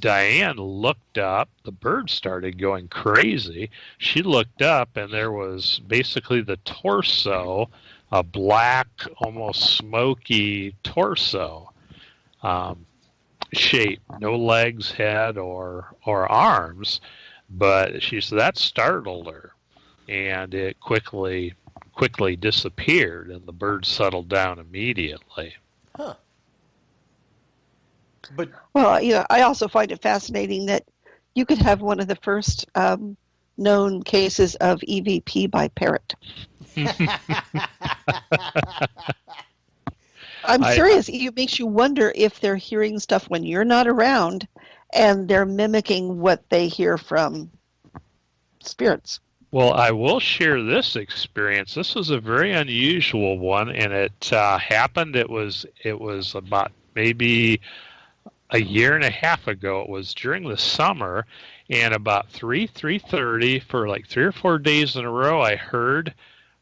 Diane looked up. The bird started going crazy. She looked up, and there was basically the torso, a black, almost smoky torso shape. No legs, head, or arms. But she said that startled her, and it quickly disappeared, and the bird settled down immediately. Huh. But well, I also find it fascinating that you could have one of the first known cases of EVP by Parrot. I'm serious. It makes you wonder if they're hearing stuff when you're not around, and they're mimicking what they hear from spirits. Well, I will share this experience. This was a very unusual one, and it happened. It was about maybe a year and a half ago. It was during the summer, and about 3:30 for like 3 or 4 days in a row, I heard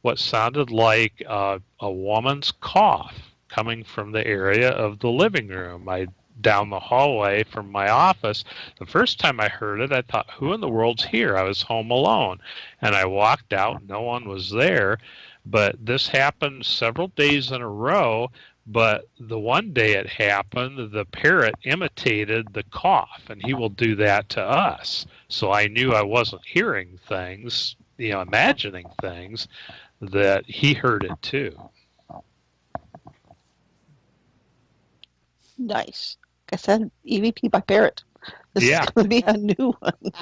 what sounded like a woman's cough coming from the area of the living room. Down the hallway from my office. The first time I heard it, I thought, who in the world's here? I was home alone. And I walked out. No one was there. But this happened several days in a row. But the one day it happened, the parrot imitated the cough, and he will do that to us. So I knew I wasn't hearing things, imagining things, that he heard it too. Nice. Like I said, EVP by Parrot. This is going to be a new one.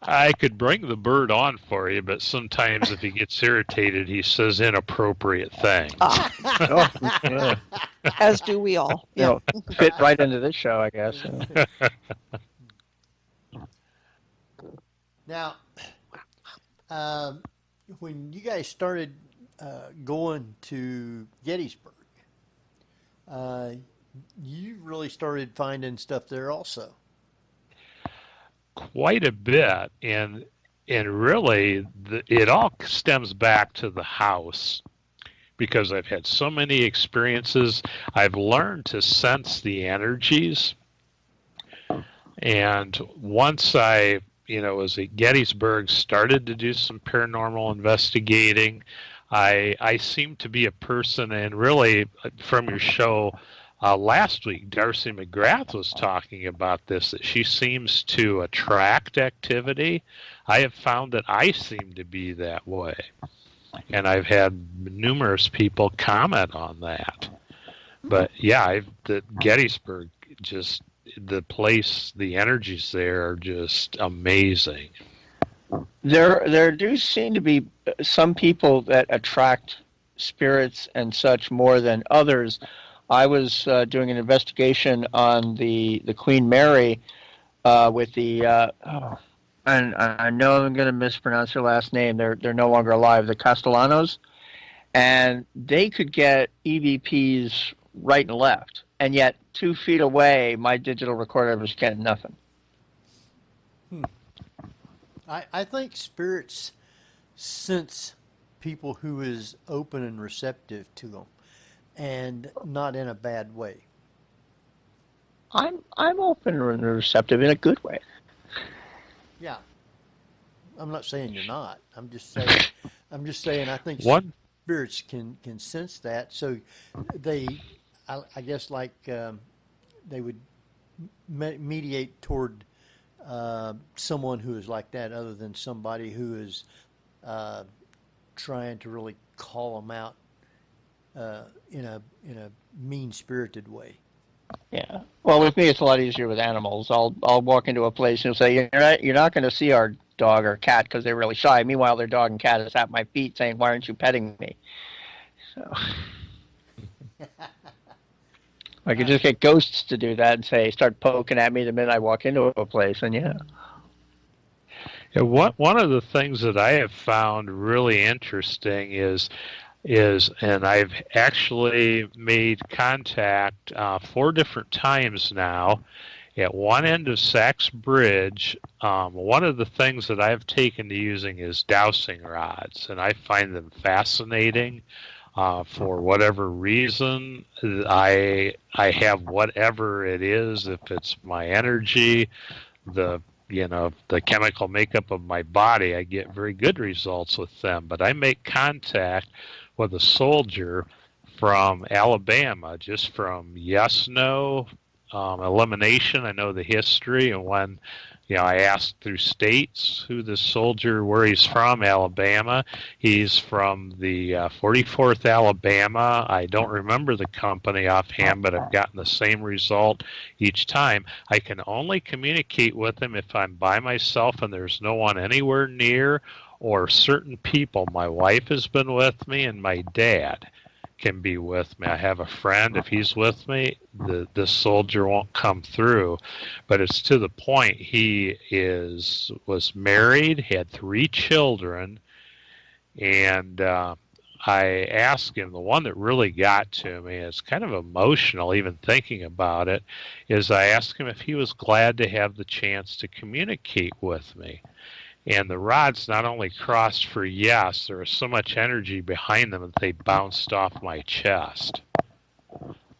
I could bring the bird on for you, but sometimes if he gets irritated, he says inappropriate things. As do we all. Yeah. Fit right into this show, I guess. Now, when you guys started going to Gettysburg, you really started finding stuff there also. Quite a bit, and really it all stems back to the house, because I've had so many experiences. I've learned to sense the energies, and once I was at Gettysburg, started to do some paranormal investigating. I seem to be a person, and really from your show last week, Darcy McGrath was talking about this, that she seems to attract activity. I have found that I seem to be that way. And I've had numerous people comment on that. But yeah, the Gettysburg, just the place, the energies there are just amazing. There do seem to be some people that attract spirits and such more than others. I was doing an investigation on the Queen Mary with the and I know I'm going to mispronounce her last name. They're no longer alive. The Castellanos, and they could get EVPs right and left, and yet 2 feet away, my digital recorder was getting nothing. I think spirits sense people who is open and receptive to them, and not in a bad way. I'm open and receptive in a good way. Yeah, I'm not saying you're not. I'm just saying I think spirits can sense that. So I guess like they would mediate toward someone who is like that, other than somebody who is trying to really call them out in a mean-spirited way. Yeah. Well, with me, it's a lot easier with animals. I'll walk into a place and say, you're not going to see our dog or cat because they're really shy. Meanwhile, their dog and cat is at my feet saying, "Why aren't you petting me?" So I could just get ghosts to do that and start poking at me the minute I walk into a place, and yeah. One of the things that I have found really interesting is, and I've actually made contact 4 different times now at one end of Sachs Bridge. One of the things that I've taken to using is dowsing rods, and I find them fascinating. For whatever reason, I have whatever it is. If it's my energy, the chemical makeup of my body, I get very good results with them. But I make contact with a soldier from Alabama, just from yes, no, elimination. I know the history, and when I asked through states who the soldier, where he's from, Alabama. He's from the 44th Alabama. I don't remember the company offhand, but I've gotten the same result each time. I can only communicate with him if I'm by myself and there's no one anywhere near, or certain people. My wife has been with me, and my dad can be with me. I have a friend. If he's with me, the soldier won't come through. But it's to the point he was married, had 3 children, and I asked him, the one that really got to me, it's kind of emotional even thinking about it, is I asked him if he was glad to have the chance to communicate with me. And the rods not only crossed for yes, there was so much energy behind them that they bounced off my chest.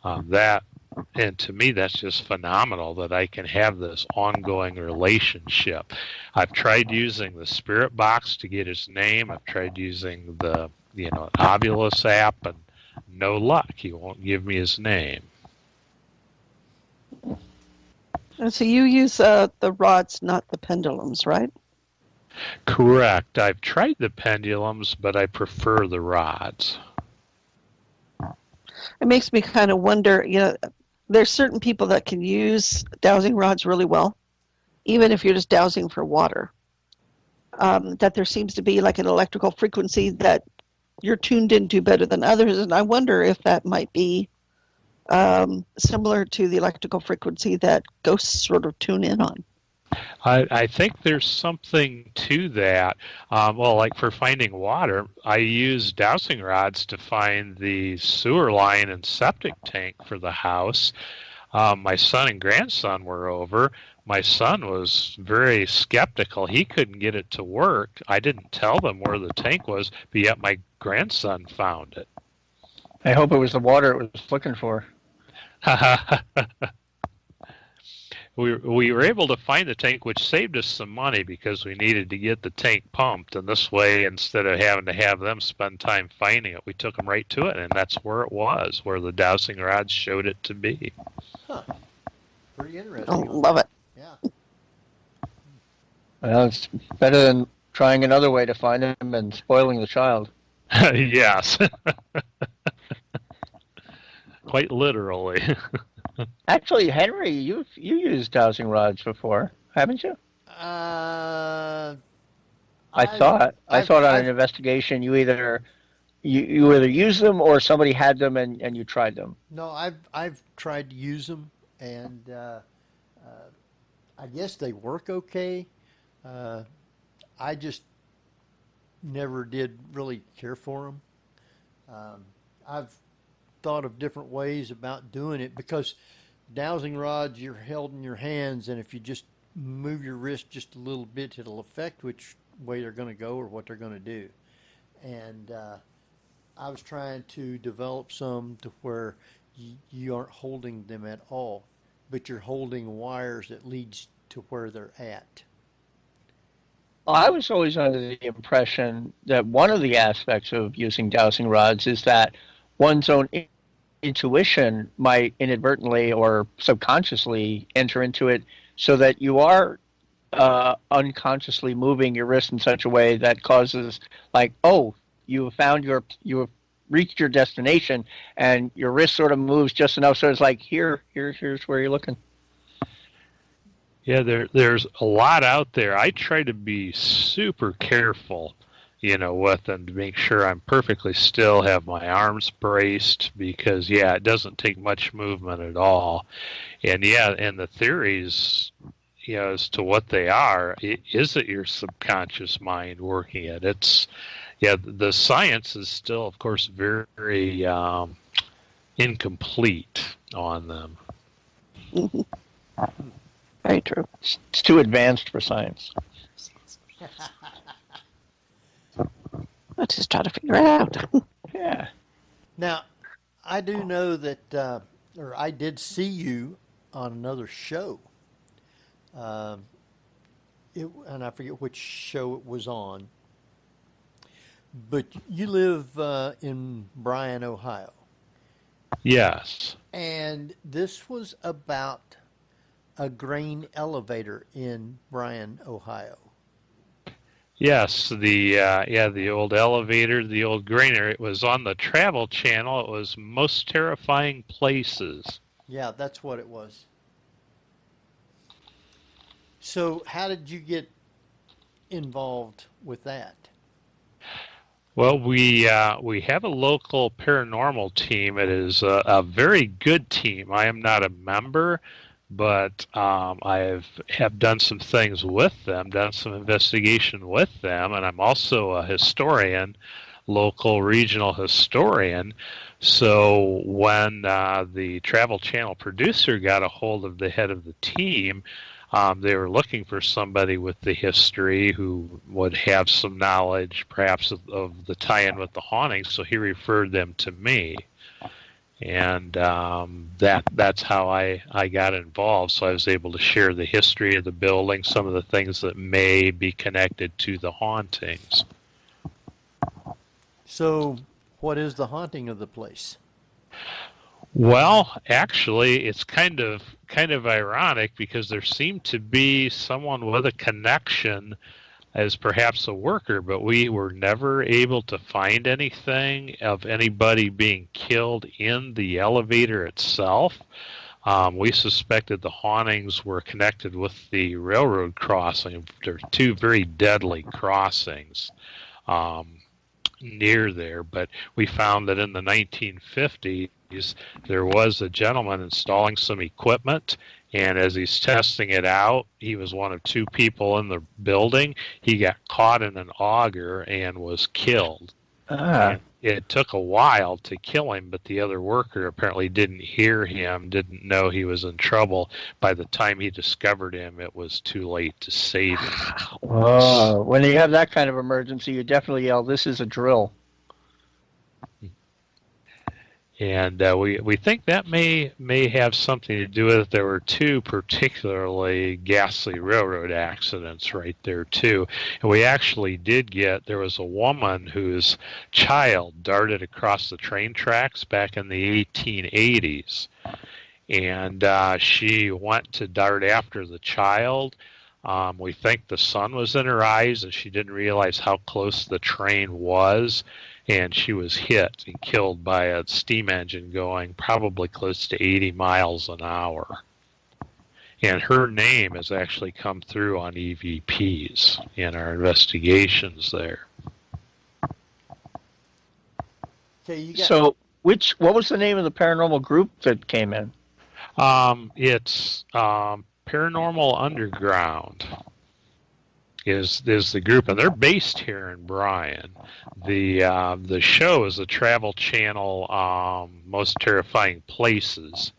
And to me, that's just phenomenal that I can have this ongoing relationship. I've tried using the spirit box to get his name. I've tried using the Ovilus app, and no luck. He won't give me his name. And so you use the rods, not the pendulums, right? Correct. I've tried the pendulums, but I prefer the rods. It makes me kind of wonder, there's certain people that can use dowsing rods really well, even if you're just dowsing for water. That there seems to be like an electrical frequency that you're tuned into better than others, and I wonder if that might be similar to the electrical frequency that ghosts sort of tune in on. I think there's something to that. Well, like for finding water, I use dowsing rods to find the sewer line and septic tank for the house. My son and grandson were over. My son was very skeptical. He couldn't get it to work. I didn't tell them where the tank was, but yet my grandson found it. I hope it was the water it was looking for. We were able to find the tank, which saved us some money because we needed to get the tank pumped. And this way, instead of having to have them spend time finding it, we took them right to it. And that's where it was, where the dowsing rods showed it to be. Huh. Pretty interesting. Oh, love it. Yeah. Well, it's better than trying another way to find him and spoiling the child. Yes. Quite literally. Actually, Henry, you used dowsing rods before, haven't you? I thought on an investigation you either use them or somebody had them and you tried them. No, I've tried to use them, and I guess they work okay. I just never did really care for them. I've thought of different ways about doing it, because dowsing rods, you're held in your hands, and if you just move your wrist just a little bit, it'll affect which way they're going to go or what they're going to do. And I was trying to develop some to where you aren't holding them at all, but you're holding wires that leads to where they're at. I was always under the impression that one of the aspects of using dowsing rods is that one's own intuition might inadvertently or subconsciously enter into it, so that you are unconsciously moving your wrist in such a way that causes, like, oh, you have reached your destination, and your wrist sort of moves just enough so it's like, here's where you're looking. Yeah, there's a lot out there. I try to be super careful, with them, to make sure I'm perfectly still, have my arms braced, because, it doesn't take much movement at all. And, and the theories, as to what they are, is it your subconscious mind working it? It's, the science is still, of course, very, very incomplete on them. Very true. It's too advanced for science. Let's just try to figure it out. Yeah. Now, I do know that, or I did see you on another show. Um, and I forget which show it was on. But you live in Bryan, Ohio. Yes. And this was about a grain elevator in Bryan, Ohio. Yes, the old elevator, the old grainer. It was on the Travel Channel. It was Most Terrifying Places. Yeah, that's what it was. So, how did you get involved with that? Well, we have a local paranormal team. It is a very good team. I am not a member, but I have done some things with them, done some investigation with them, and I'm also a historian, local regional historian. So when the Travel Channel producer got a hold of the head of the team, they were looking for somebody with the history who would have some knowledge, perhaps, of the tie-in with the hauntings. So he referred them to me, and that's how I got involved. So I was able to share the history of the building, some of the things that may be connected to the hauntings. So, what is the haunting of the place? Well, actually, it's kind of ironic because there seemed to be someone with a connection as perhaps a worker, but we were never able to find anything of anybody being killed in the elevator itself. We suspected the hauntings were connected with the railroad crossing. There are two very deadly crossings near there, but we found that in the 1950s there was a gentleman installing some equipment, and as he's testing it out, he was one of two people in the building. He got caught in an auger and was killed. And it took a while to kill him, but the other worker apparently didn't hear him, didn't know he was in trouble. By the time he discovered him, it was too late to save him. Oh, when you have that kind of emergency, you definitely yell, "This is a drill." And we think that may have something to do with it. There were two particularly ghastly railroad accidents right there, too. And we actually did there was a woman whose child darted across the train tracks back in the 1880s. And she went to dart after the child. We think the sun was in her eyes, and she didn't realize how close the train was. And she was hit and killed by a steam engine going probably close to 80 miles an hour. And her name has actually come through on EVPs in our investigations there. Okay, So, what was the name of the paranormal group that came in? It's Paranormal Underground is the group, and they're based here in Bryan. The show is the Travel Channel Most Terrifying Places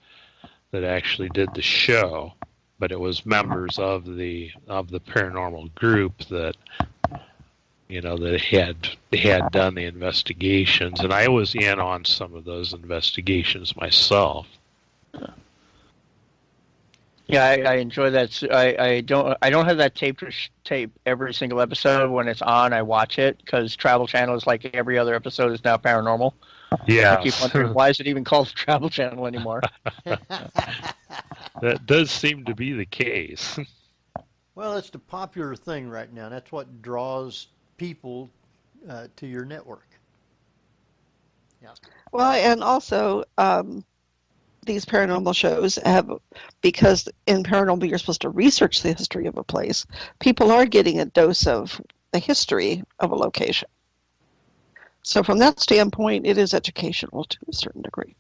that actually did the show, but it was members of the paranormal group that that had done the investigations, and I was in on some of those investigations myself. Yeah, I enjoy that. I don't have that tape every single episode. When it's on, I watch it because Travel Channel is like every other episode is now paranormal. Yeah, I keep wondering why is it even called Travel Channel anymore? That does seem to be the case. Well, it's the popular thing right now. That's what draws people to your network. Yeah. Well, and also these paranormal shows because in paranormal you're supposed to research the history of a place. People are getting a dose of the history of a location. So from that standpoint, it is educational to a certain degree.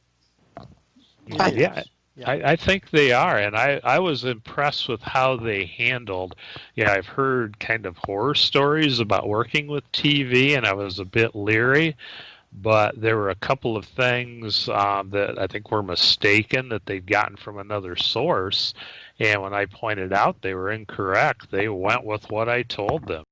Yeah. I think they are, and I was impressed with how they handled. I've heard kind of horror stories about working with TV, and I was a bit leery, but there were a couple of things that I think were mistaken that they'd gotten from another source, and when I pointed out they were incorrect, they went with what I told them.